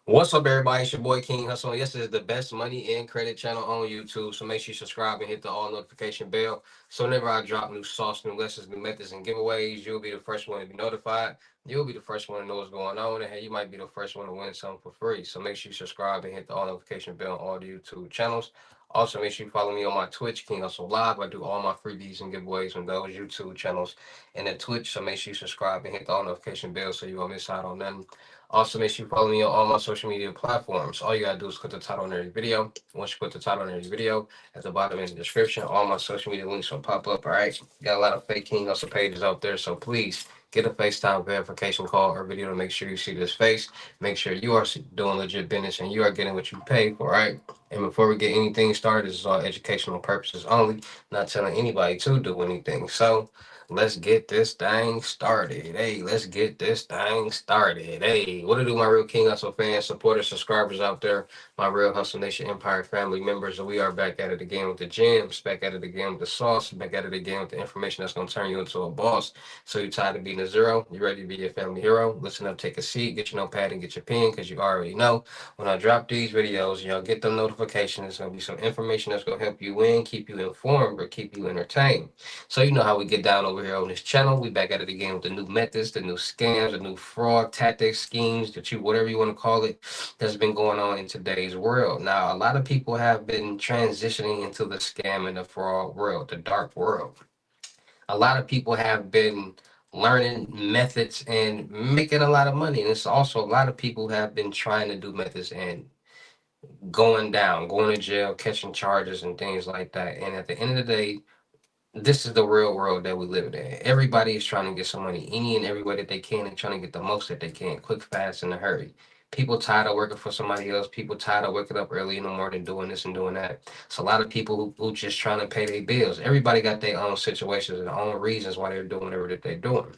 What's up, everybody? It's your boy King Hussle. Yes, this is the best money and credit channel on YouTube. So make sure you subscribe and hit the all notification bell. So whenever I drop new sauce, new lessons, new methods, and giveaways, you'll be the first one to be notified. You'll be the first one to know what's going on, and hey, you might be the first one to win something for free. So make sure you subscribe and hit the all notification bell on all the YouTube channels. Also, make sure you follow me on my Twitch, King Hustle Live. I do all my freebies and giveaways on those YouTube channels and at Twitch. So make sure you subscribe and hit the all notification bell so you won't miss out on nothing. Also, make sure you follow me on all my social media platforms. All you gotta do is click the title on every video. Once you put the title on every video, at the bottom in the description, all my social media links will pop up. All right, got a lot of fake King Hustle pages out there, so please get a FaceTime verification call or video to make sure you see this face. Make sure you are doing legit business and you are getting what you pay for. All right. And before we get anything started, this is all educational purposes only, not telling anybody to do anything. So let's get this thing started. Hey, let's get this thing started. Hey, what to do, my real King Hustle fans, supporters, subscribers out there, my real Hustle Nation Empire family members. We are back at it again with the gems, back at it again with the sauce, back at it again with the information that's going to turn you into a boss. So you tired of being a zero? You ready to be a family hero? Listen up, take a seat, get your notepad and get your pen, because you already know when I drop these videos, y'all get the notifications. There's going to be some information that's going to help you win, keep you informed, or keep you entertained. So you know how we get down over here on this channel. We back at it again with the new methods, the new scams, the new fraud tactics, schemes, that you whatever you want to call it, that's been going on in today's world. Now, a lot of people have been transitioning into the scam and the fraud world, the dark world. A lot of people have been learning methods and making a lot of money. And it's also a lot of people have been trying to do methods and going down, going to jail, catching charges and things like that. And at the end of the day, this is the real world that we live in. Everybody is trying to get some money any and every way that they can and trying to get the most that they can, quick, fast, in a hurry. People tired of working for somebody else. People tired of waking up early in the morning doing this and doing that. It's a lot of people who just trying to pay their bills. Everybody got their own situations and their own reasons why they're doing whatever that they're doing.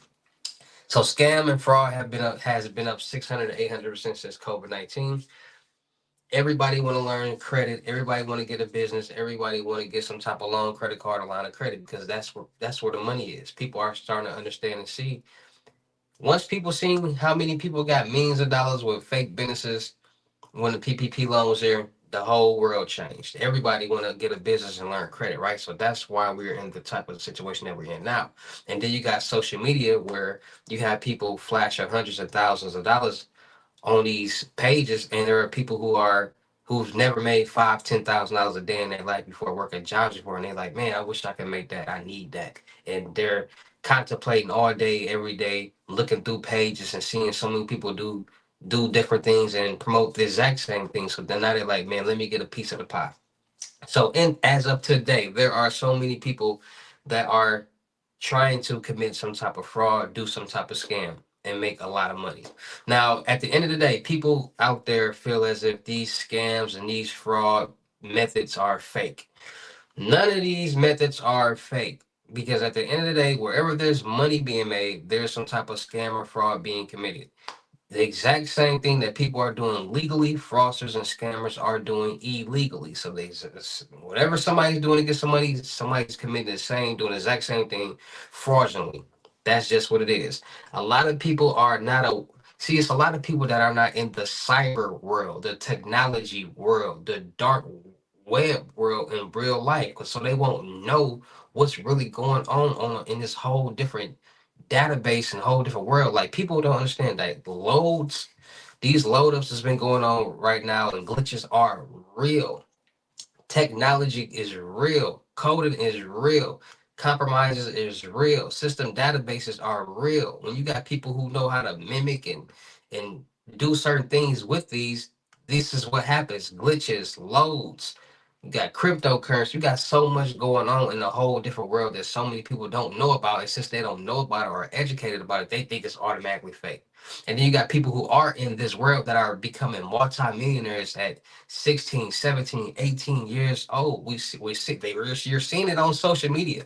So scam and fraud have been up has been up 600 to 800% since COVID-19. Everybody want to learn credit. Everybody want to get a business. Everybody want to get some type of loan, credit card, or line of credit, because that's where the money is. People are starting to understand and see. Once people see how many people got millions of dollars with fake businesses when the PPP loan was there, the whole world changed. Everybody want to get a business and learn credit, right? So that's why we're in the type of situation that we're in now. And then you got social media where you have people flashing hundreds of thousands of dollars on these pages, and there are people who've never made $5,000, $10,000 a day in their life before, working jobs before, and they're like, man, I wish I could make that. I need that. And they're contemplating all day, every day, looking through pages and seeing so many people do different things and promote the exact same thing. So then now they're like, man, let me get a piece of the pie. So in as of today, there are so many people that are trying to commit some type of fraud, do some type of scam, and make a lot of money. Now, at the end of the day, people out there feel as if these scams and these fraud methods are fake. None of these methods are fake, because at the end of the day, wherever there's money being made, there's some type of scam or fraud being committed. The exact same thing that people are doing legally, fraudsters and scammers are doing illegally. So whatever somebody's doing to get some money, somebody's committing the same, doing the exact same thing fraudulently. That's just what it is. A lot of people are not a see. It's a lot of people that are not in the cyber world, the technology world, the dark web world in real life, so they won't know what's really going on in this whole different database and whole different world. Like, people don't understand that these load ups has been going on right now, and glitches are real. Technology is real. Coding is real. Compromises is real. System databases are real. When you got people who know how to mimic and do certain things with these, this is what happens. Glitches, loads. You got cryptocurrency. You got so much going on in a whole different world that so many people don't know about. And since they don't know about it or are educated about it, they think it's automatically fake. And then you got people who are in this world that are becoming multimillionaires at 16, 17, 18 years old. You're seeing it on social media.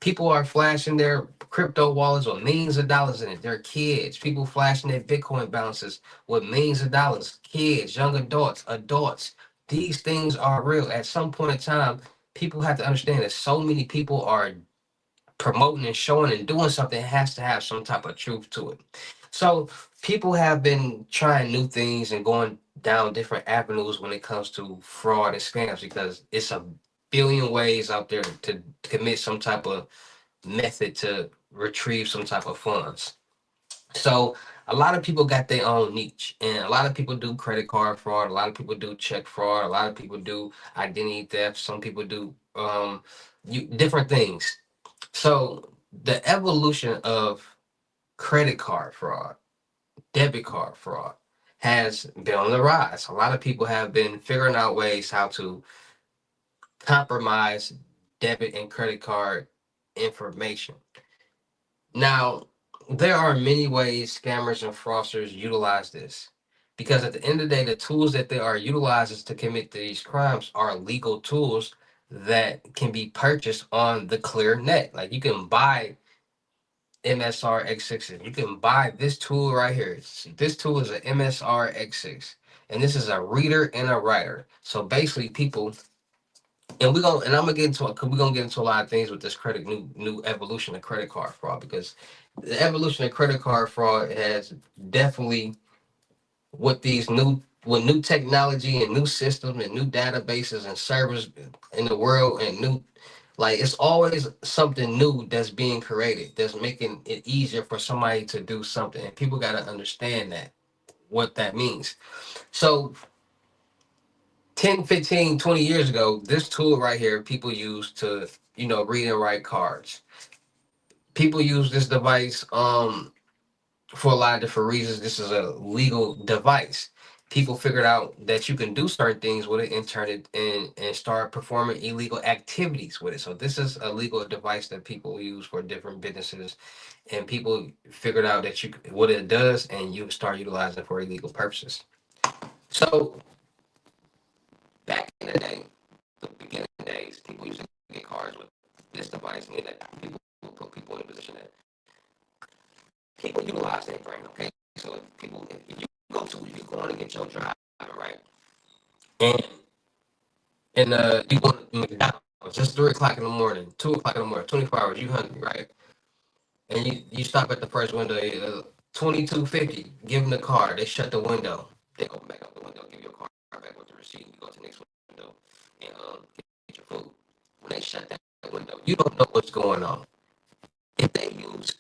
People are flashing their crypto wallets with millions of dollars in it. They're kids. People flashing their Bitcoin balances with millions of dollars. Kids, young adults, adults. These things are real. At some point in time, people have to understand that so many people are promoting and showing and doing something. Has to have some type of truth to it. So people have been trying new things and going down different avenues when it comes to fraud and scams because it's a billion ways out there to commit some type of method to retrieve some type of funds. So a lot of people got their own niche, and a lot of people do credit card fraud. A lot of people do check fraud. A lot of people do identity theft. Some people do different things. So the evolution of credit card fraud, debit card fraud, has been on the rise. A lot of people have been figuring out ways how to compromise debit and credit card information. Now, there are many ways scammers and fraudsters utilize this. Because at the end of the day, the tools that they are utilizing to commit these crimes are legal tools that can be purchased on the clear net. Like you can buy MSR X6s. You can buy this tool right here. This tool is an MSR X6. And this is a reader and a writer. So basically people and I'm gonna get into cause we're gonna get into a lot of things with this new evolution of credit card fraud because the evolution of credit card fraud has definitely with new technology and new systems and new databases and servers in the world and new like it's always something new that's being created that's making it easier for somebody to do something and people got to understand that what that means. So 10, 15, 20 years ago, this tool right here, people used to, read and write cards. People use this device for a lot of different reasons. This is a legal device. People figured out that you can do certain things with it and turn it and start performing illegal activities with it. So this is a legal device that people use for different businesses, and people figured out that you what it does, and you start utilizing it for illegal purposes. So back in the day, the beginning days, people used to get cards with this device, and that people put people in a position that people utilize their brain. Okay, so if you go to you going to get your driver right, and you go to McDonald's, just 3 o'clock in the morning, 2 o'clock in the morning, 24 hours, you hungry right, and you stop at the first window, 22.50, give them the card, they shut the window, they open back up the window, give you a card back with the receipt, you go to the next window and get your food. When they shut that window, you don't know what's going on. If they use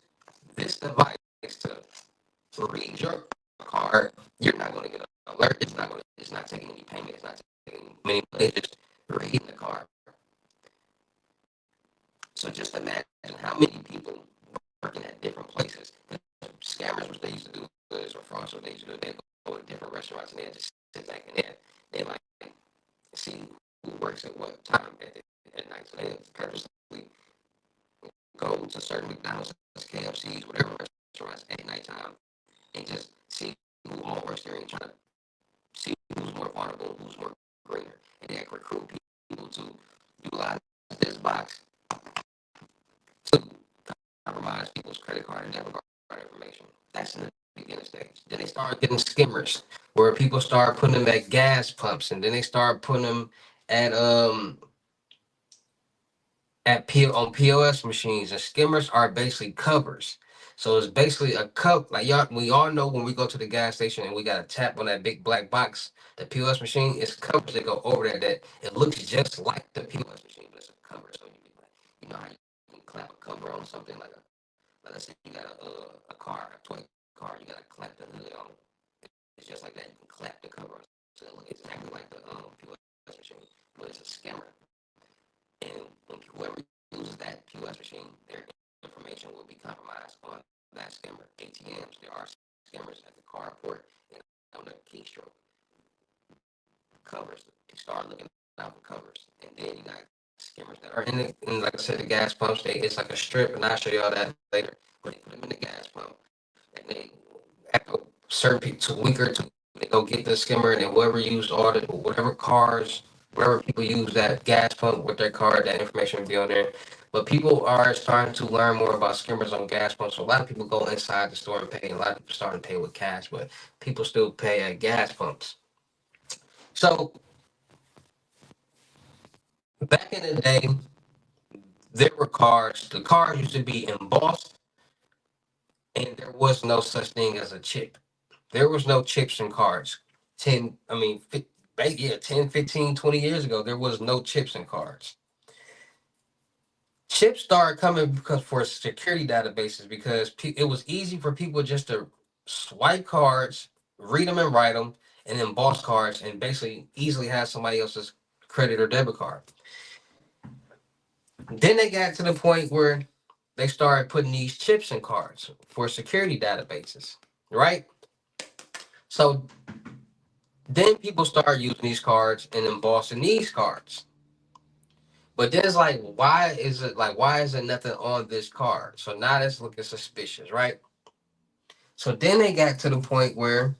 this device to read your card, you're not going to get an alert. It's not taking any payment. It's not taking any money. It's just reading the card. So just imagine how many people working at different places. Scammers, what they used to do is, or fraudsters, what they used to do, they go to different restaurants and they just sit back and they like see who works at what time at night. So they purposely go to certain McDonald's, KFCs, whatever restaurants at nighttime and just see who all works there and try to see who's more vulnerable, who's more greener. And then recruit people to utilize this box to compromise people's credit card and debit card information. That's in the beginning stage. Then they start getting skimmers where people start putting them at gas pumps and then they start putting them at on POS machines, and skimmers are basically covers. So it's basically a cup. Like y'all, we all know when we go to the gas station and we got to tap on that big black box, the POS machine. It's covers that go over there that it looks just like the POS machine, but it's a cover. So you can, like, you know how you can clap a cover on something like let's say you got a car, a toy car, you got to clap the hood on. It's just like that. You can clap the cover on. So it looks exactly like the POS machine, but it's a scammer. And when whoever uses that POS machine, their information will be compromised on that scammer. ATMs, there are scammers at the carport and on the keystroke. Covers, you start looking out for covers. And then you got scammers that are and like I said, the gas pumps, it's like a strip, and I'll show y'all that later. But they put them in the gas pump. And they, after a certain people, a week or two, they go get the skimmer, and then whoever used all the, whatever cars, wherever people use that gas pump with their card, that information will be on there. But people are starting to learn more about skimmers on gas pumps. So a lot of people go inside the store and pay. A lot of people starting to pay with cash, but people still pay at gas pumps. So back in the day, there were cars. The cars used to be embossed, and there was no such thing as a chip. There was no chips in cards. 10, I mean, yeah, 10, 15, 20 years ago, there was no chips in cards. Chips started coming because for security databases because it was easy for people just to swipe cards, read them and write them, and then boss cards and basically easily have somebody else's credit or debit card. Then they got to the point where they started putting these chips in cards for security databases, right? So then people start using these cards and embossing these cards. But then it's like, why is there nothing on this card? So now that's looking suspicious, right? So then they got to the point where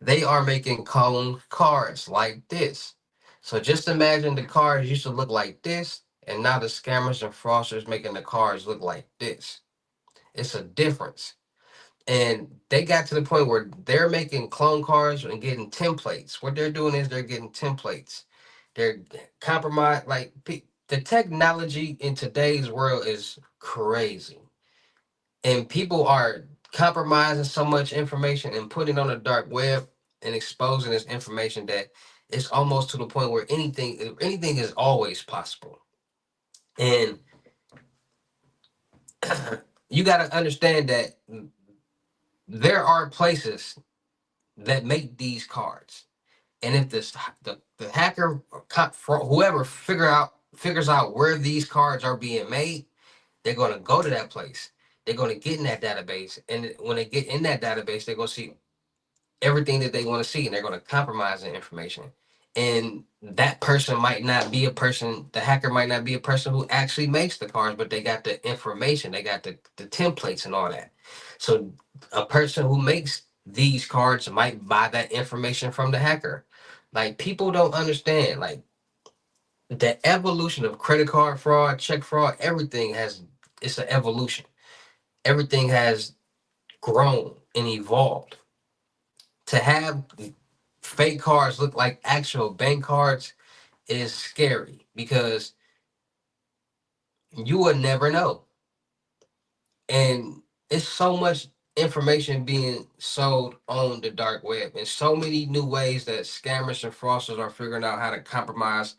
they are making clone cards like this. So just imagine the cards used to look like this, and now the scammers and fraudsters making the cards look like this. It's a difference. And they got to the point where they're making clone cards and getting templates. What they're doing is they're getting templates. They're compromised. The technology in today's world is crazy, and people are compromising so much information and putting it on the dark web and exposing this information that it's almost to the point where anything is always possible. And you got to understand that there are places that make these cards. And if the hacker or whoever figures out where these cards are being made, they're going to go to that place. They're going to get in that database, and when they get in that database, they're going to see everything that they want to see, and they're going to compromise the information. And that person might not be a person. The hacker might not be a person who actually makes the cards, but they got the information. They got the templates and all that. So a person who makes these cards might buy that information from the hacker. Like people don't understand. Like the evolution of credit card fraud, check fraud, everything has it's an evolution. Everything has grown and evolved. To have fake cards look like actual bank cards is scary because you would never know. And it's so much information being sold on the dark web and so many new ways that scammers and fraudsters are figuring out how to compromise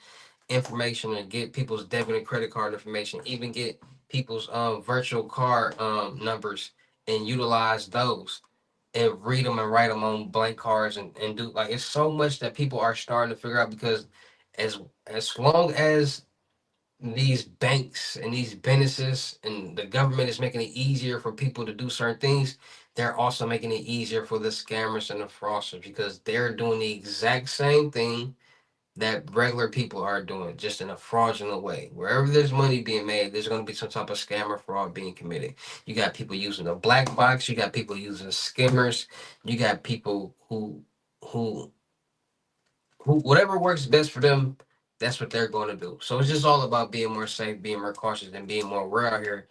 information and get people's debit and credit card information, even get people's virtual card numbers and utilize those and read them and write them on blank cards and do like it's so much that people are starting to figure out because as as long as these banks and these businesses and the government is making it easier for people to do certain things, they're also making it easier for the scammers and the fraudsters because they're doing the exact same thing that regular people are doing, just in a fraudulent way. Wherever there's money being made, there's going to be some type of scam or fraud being committed. You got people using a black box. You got people using skimmers. You got people who whatever works best for them. That's what they're going to do. So it's just all about being more safe, being more cautious, and being more aware out here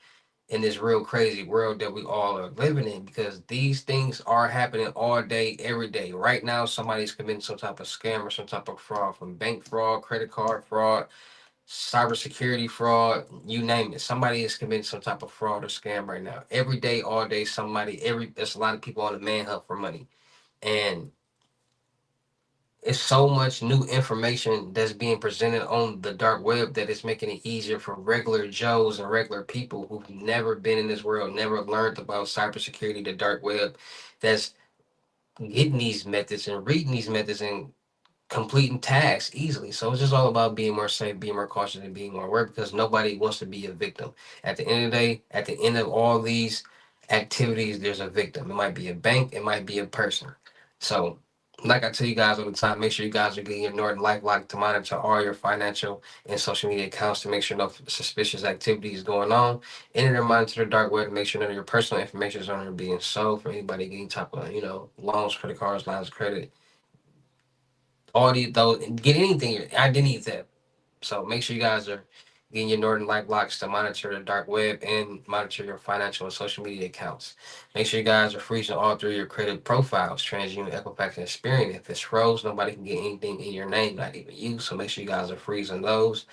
in this real crazy world that we all are living in because these things are happening all day, every day. Right now, somebody's committing some type of scam or some type of fraud from bank fraud, credit card fraud, cybersecurity fraud, you name it. Somebody is committing some type of fraud or scam right now. Every day, all day, there's a lot of people on the manhunt for money. And it's so much new information that's being presented on the dark web that it's making it easier for regular Joes and regular people who've never been in this world, never learned about cybersecurity, the dark web, that's getting these methods and reading these methods and completing tasks easily. So it's just all about being more safe, being more cautious, and being more aware because nobody wants to be a victim. At the end of the day, at the end of all these activities, there's a victim. It might be a bank, it might be a person. So, like I tell you guys all the time, make sure you guys are getting your Norton LifeLock to monitor all your financial and social media accounts to make sure no suspicious activity is going on. Enter and monitor the dark web to make sure none of your personal information is on there being sold for anybody getting type of, loans, credit cards, lines of credit, all these those get anything identity theft. So make sure you guys are getting your Norton Light blocks to monitor the dark web and monitor your financial and social media accounts. Make sure you guys are freezing all through your credit profiles, TransUnion, Equifax, and Experian. If it's froze, nobody can get anything in your name, not even you. So make sure you guys are freezing those.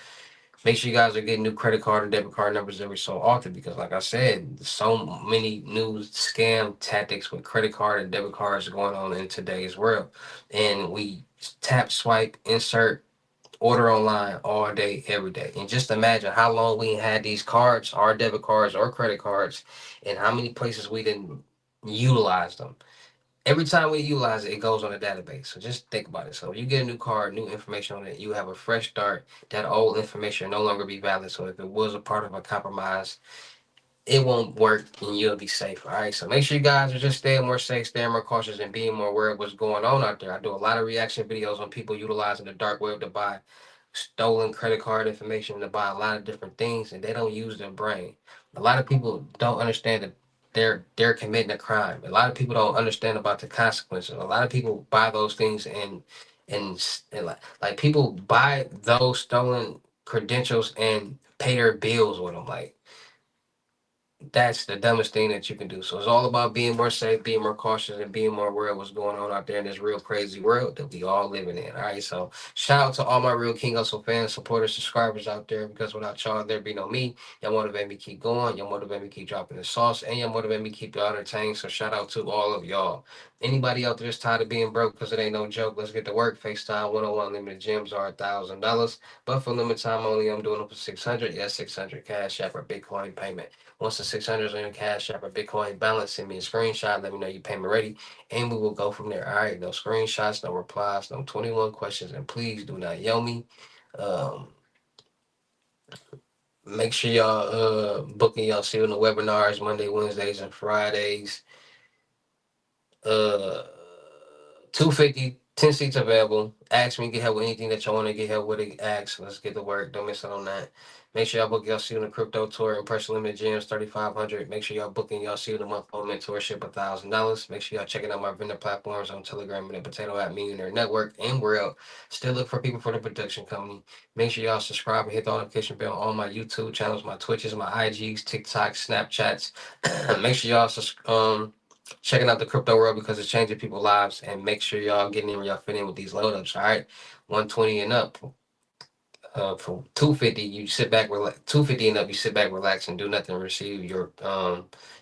Make sure you guys are getting new credit card and debit card numbers every so often because, like I said, so many new scam tactics with credit card and debit cards going on in today's world. And we tap, swipe, insert, order online all day, every day. And just imagine how long we had these cards, our debit cards or credit cards, and how many places we didn't utilize them. Every time we utilize it, it goes on a database. So just think about it. So if you get a new card, new information on it, you have a fresh start. That old information no longer be valid. So if it was a part of a compromise, it won't work and you'll be safe. All right. So make sure you guys are just staying more safe, staying more cautious, and being more aware of what's going on out there. I do a lot of reaction videos on people utilizing the dark web to buy stolen credit card information, to buy a lot of different things, and they don't use their brain. A lot of people don't understand that they're committing a crime. A lot of people don't understand about the consequences. A lot of people buy those things and like people buy those stolen credentials and pay their bills with them. Like that's the dumbest thing that you can do. So it's all about being more safe, being more cautious, and being more aware of what's going on out there in this real crazy world that we all living in. All right. So shout out to all my real King Hustle fans, supporters, subscribers out there, because without y'all, there'd be no me. Y'all motivate me keep going. Y'all motivate me keep dropping the sauce, and y'all motivate me keep y'all entertained. So shout out to all of y'all. Anybody out there that's tired of being broke because it ain't no joke, let's get to work. FaceTime 101 limited gyms are $1,000, but for limited time only, I'm doing them for 600. Yes, 600 cash app or Bitcoin payment. Once the 600 is on your Cash App or Bitcoin balance, send me a screenshot. Let me know your payment ready, and we will go from there. All right, no screenshots, no replies, no 21 questions, and please do not yell me. Um, Make sure y'all booking y'all see on the webinars Monday, Wednesdays, and Fridays. 250, 10 seats available. Ask me, get help with anything that y'all want to get help with. Ask. Let's get to work. Don't miss out on that. Make sure y'all book y'all see on the crypto tour and personal limit gyms 3,500. Make sure y'all booking y'all see on the month on mentorship $1,000. Make sure y'all checking out my vendor platforms on Telegram and the Potato App Millionaire Network and World. Still look for people for the production company. Make sure y'all subscribe and hit the notification bell on my YouTube channels, my Twitches, my IGs, TikToks, Snapchats. Make sure y'all checking out the crypto world because it's changing people's lives. And make sure y'all getting in where y'all fit in with these load ups. All right, 120 and up. For 250, you sit back, relax. 250 and up, you sit back, relax, and do nothing. Receive your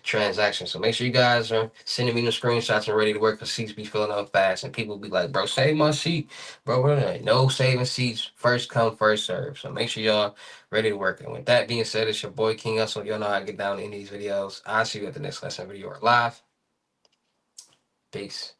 transaction. So make sure you guys are sending me the screenshots and ready to work because seats be filling up fast, and people be like, "Bro, save my seat, bro." No saving seats. First come, first serve. So make sure y'all ready to work. And with that being said, it's your boy King Hustle. Y'all know how to get down in these videos. I'll see you at the next lesson video or live. Peace.